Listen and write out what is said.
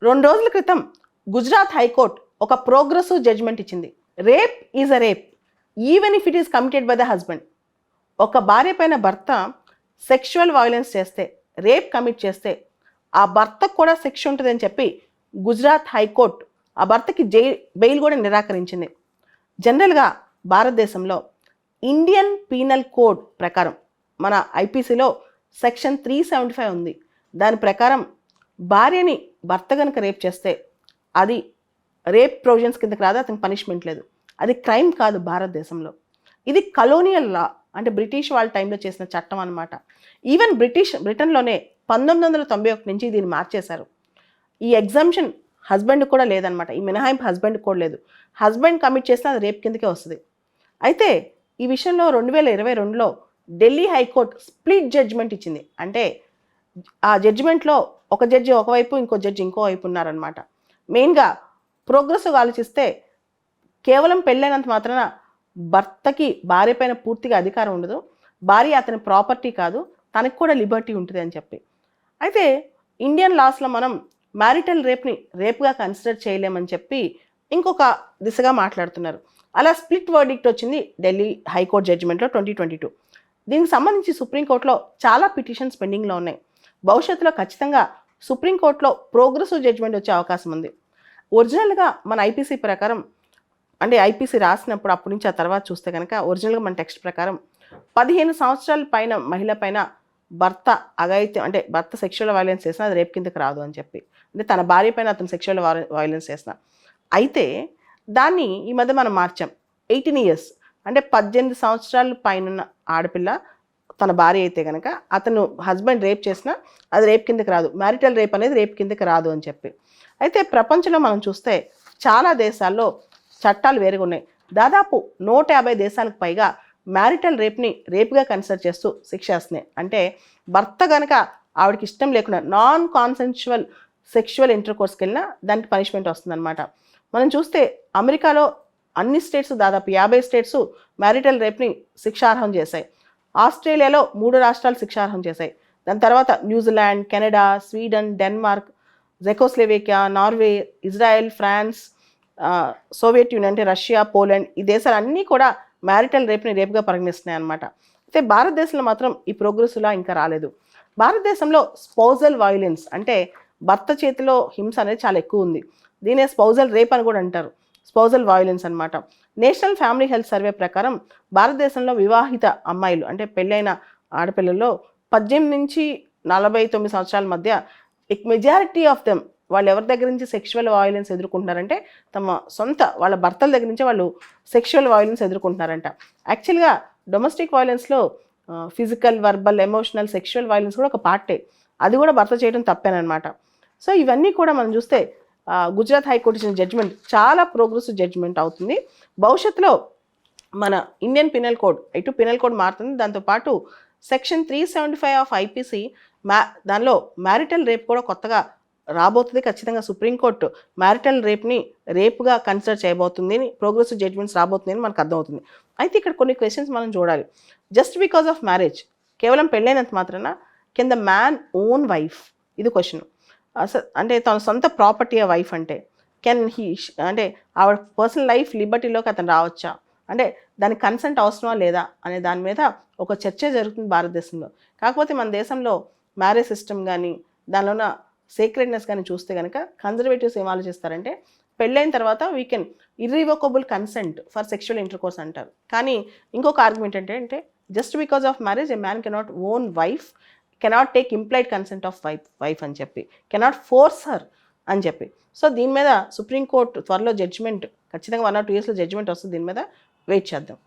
2 రోజుల క్రితం గుజరాత్ హైకోర్టు ఒక ప్రోగ్రెసివ్ జడ్జ్మెంట్ ఇచ్చింది. Rape is a rape even if it is committed by the husband. ఒక భార్య పైన భర్త సెక్షువల్ వైలెన్స్ చేస్తే, రేప్ కమిట్ చేస్తే ఆ భర్తకు కూడా శిక్ష ఉంటుందని చెప్పి గుజరాత్ హైకోర్టు ఆ భర్తకి బెయిల్ కూడా నిరాకరించింది. జనరల్గా భారతదేశంలో ఇండియన్ పీనల్ కోడ్ ప్రకారం మన ఐపీసీలో సెక్షన్ 375 ఉంది. దాని ప్రకారం భార్యని భర్త కనుక రేప్ చేస్తే అది రేప్ ప్రొవిజన్స్ కిందకి రాదు, అతనికి పనిష్మెంట్ లేదు, అది క్రైమ్ కాదు భారతదేశంలో. ఇది కలోనియల్ లా, అంటే బ్రిటిష్ వాళ్ళ టైంలో చేసిన చట్టం అనమాట. ఈవెన్ బ్రిటన్లోనే 1991 నుంచి దీన్ని మార్చేశారు. ఈ ఎగ్జామ్షన్ హస్బెండ్ కూడా లేదనమాట, ఈ మినహాయింపు హస్బెండ్ కూడా లేదు. హస్బెండ్ కమిట్ చేసినా అది రేప్ కిందకే వస్తుంది. అయితే ఈ విషయంలో 2022లో ఢిల్లీ హైకోర్టు స్ప్లిట్ జడ్జ్మెంట్ ఇచ్చింది. అంటే ఆ జడ్జిమెంట్లో ఒక జడ్జి ఒకవైపు, ఇంకో జడ్జి ఇంకో వైపు ఉన్నారనమాట. మెయిన్గా ప్రోగ్రెసివ్గా ఆలోచిస్తే కేవలం పెళ్ళైనంత మాత్రాన భర్తకి భార్య పైన పూర్తిగా అధికారం ఉండదు, భార్య అతని ప్రాపర్టీ కాదు, తనకు కూడా లిబర్టీ ఉంటుంది అని చెప్పి. అయితే ఇండియన్ లాస్లో మనం మ్యారిటల్ రేప్ని రేప్గా కన్సిడర్ చేయలేమని చెప్పి ఇంకొక దిశగా మాట్లాడుతున్నారు. అలా స్ప్లిట్ వర్డిక్ట్ వచ్చింది ఢిల్లీ హైకోర్టు జడ్జిమెంట్లో 2022. దీనికి సంబంధించి సుప్రీంకోర్టులో చాలా పిటిషన్స్ పెండింగ్లో ఉన్నాయి. భవిష్యత్తులో ఖచ్చితంగా సుప్రీంకోర్టులో ప్రోగ్రెసివ్ జడ్జిమెంట్ వచ్చే అవకాశం ఉంది. ఒరిజినల్గా మన ఐపీసీ ప్రకారం, అంటే ఐపీసీ రాసినప్పుడు అప్పటి నుంచి ఆ తర్వాత చూస్తే కనుక ఒరిజినల్గా మన టెక్స్ట్ ప్రకారం 15 సంవత్సరాల పైన మహిళ పైన భర్త అఘాయిత్యం, అంటే భర్త సెక్షువల్ వైలెన్స్ చేసినా అది రేప్ కిందకి రాదు అని చెప్పి, అంటే తన భార్య పైన అతను సెక్షువల్ వైలెన్స్ చేసిన. అయితే దాన్ని ఈ మధ్య మనం మార్చాం. 18 ఇయర్స్, అంటే 18 సంవత్సరాల పైన ఆడపిల్ల తన భార్య అయితే కనుక అతను హస్బెండ్ రేప్ చేసినా అది రేప్ కిందకి రాదు, మ్యారిటల్ రేప్ అనేది రేప్ కిందకి రాదు అని చెప్పి. అయితే ప్రపంచంలో మనం చూస్తే చాలా దేశాల్లో చట్టాలు వేరుగా ఉన్నాయి. దాదాపు 150 దేశాలకు పైగా మ్యారిటల్ రేప్ని రేప్గా కన్సిడర్ చేస్తూ శిక్ష వేస్తున్నాయి. అంటే భర్త కనుక ఆవిడకి ఇష్టం లేకుండా నాన్ కాన్సెన్షువల్ సెక్షువల్ ఇంటర్కోర్స్కి వెళ్ళినా దానికి పనిష్మెంట్ వస్తుందన్నమాట. మనం చూస్తే అమెరికాలో అన్ని స్టేట్స్, దాదాపు 50 స్టేట్స్ మ్యారిటల్ రేప్ని శిక్షార్హం చేశాయి. ఆస్ట్రేలియాలో 3 రాష్ట్రాలు శిక్షార్హం చేశాయి. దాని తర్వాత New Zealand, Canada, Sweden, Denmark, Czechoslovakia, Norway, Israel, France, Soviet Union అంటే రష్యా, పోలాండ్, ఈ దేశాలన్నీ కూడా మ్యారిటల్ రేప్ని రేప్గా పరిగణిస్తున్నాయి అన్నమాట. అయితే భారతదేశంలో మాత్రం ఈ ప్రోగ్రెసివ్లా ఇంకా రాలేదు. భారతదేశంలో స్పౌజల్ వైలెన్స్, అంటే భర్త చేతిలో హింస అనేది చాలా ఎక్కువ ఉంది. దీనే స్పౌజల్ రేప్ అని కూడా అంటారు, స్పౌజల్ వైలెన్స్ అనమాట. నేషనల్ ఫ్యామిలీ హెల్త్ సర్వే ప్రకారం భారతదేశంలో వివాహిత అమ్మాయిలు, అంటే పెళ్ళైన ఆడపిల్లల్లో 18 నుంచి 49 సంవత్సరాల మధ్య మెజారిటీ ఆఫ్ దెమ్ వాళ్ళు ఎవరి దగ్గర నుంచి సెక్షువల్ వైలెన్స్ ఎదుర్కొంటున్నారంటే తమ సొంత వాళ్ళ భర్తల దగ్గర నుంచే వాళ్ళు సెక్షువల్ వైలెన్స్ ఎదుర్కొంటున్నారంట. యాక్చువల్గా డొమెస్టిక్ వైలెన్స్లో physical, verbal, emotional, sexual violence కూడా ఒక పార్టే, అది కూడా భర్త చేయడం తప్పేనమాట. సో ఇవన్నీ కూడా మనం చూస్తే గుజరాత్ హైకోర్టు ఇచ్చిన జడ్జిమెంట్ చాలా ప్రోగ్రెసివ్ జడ్జిమెంట్ అవుతుంది. భవిష్యత్తులో మన ఇండియన్ పినల్ కోడ్, ఇటు పినల్ కోడ్ మారుతుంది, దాంతోపాటు సెక్షన్ 375 ఆఫ్ ఐపీసీ దానిలో మ్యారిటల్ రేప్ కూడా కొత్తగా రాబోతుంది. ఖచ్చితంగా సుప్రీంకోర్టు మ్యారిటల్ రేప్ని రేప్గా కన్సిడర్ చేయబోతుంది, ప్రోగ్రెసివ్ జడ్జిమెంట్స్ రాబోతుంది అని మనకు అర్థమవుతుంది. అయితే ఇక్కడ కొన్ని క్వశ్చన్స్ మనం చూడాలి. జస్ట్ బికాజ్ ఆఫ్ మ్యారేజ్, కేవలం పెళ్ళైనంత మాత్రాన can the man own wife, ఇది క్వశ్చన్. అంటే తన సొంత ప్రాపర్టీ వైఫ్ అంటే కెన్ హీ, అంటే ఆవిడ పర్సనల్ లైఫ్ లిబర్టీలోకి అతను రావచ్చా, అంటే దానికి కన్సెంట్ అవసరమా లేదా అనే దాని మీద ఒక చర్చ జరుగుతుంది భారతదేశంలో. కాకపోతే మన దేశంలో మ్యారేజ్ సిస్టమ్ కానీ దానిలో ఉన్న సీక్రెట్నెస్ కానీ చూస్తే కనుక కన్జర్వేటివ్స్ ఏం ఆలోచిస్తారంటే పెళ్ళైన తర్వాత we can irrevocable consent for sexual intercourse అంటారు. కానీ ఇంకొక ఆర్గ్యుమెంట్ అంటే just because of marriage A man cannot own wife, cannot take implied consent of wife అని చెప్పి, కెనాట్ ఫోర్స్ హర్ అని చెప్పి. సో దీని మీద సుప్రీంకోర్టు త్వరలో జడ్జిమెంట్, ఖచ్చితంగా 1 or 2 yearsలో జడ్జిమెంట్ వస్తుంది, దీని మీద వెయిట్ చేద్దాం.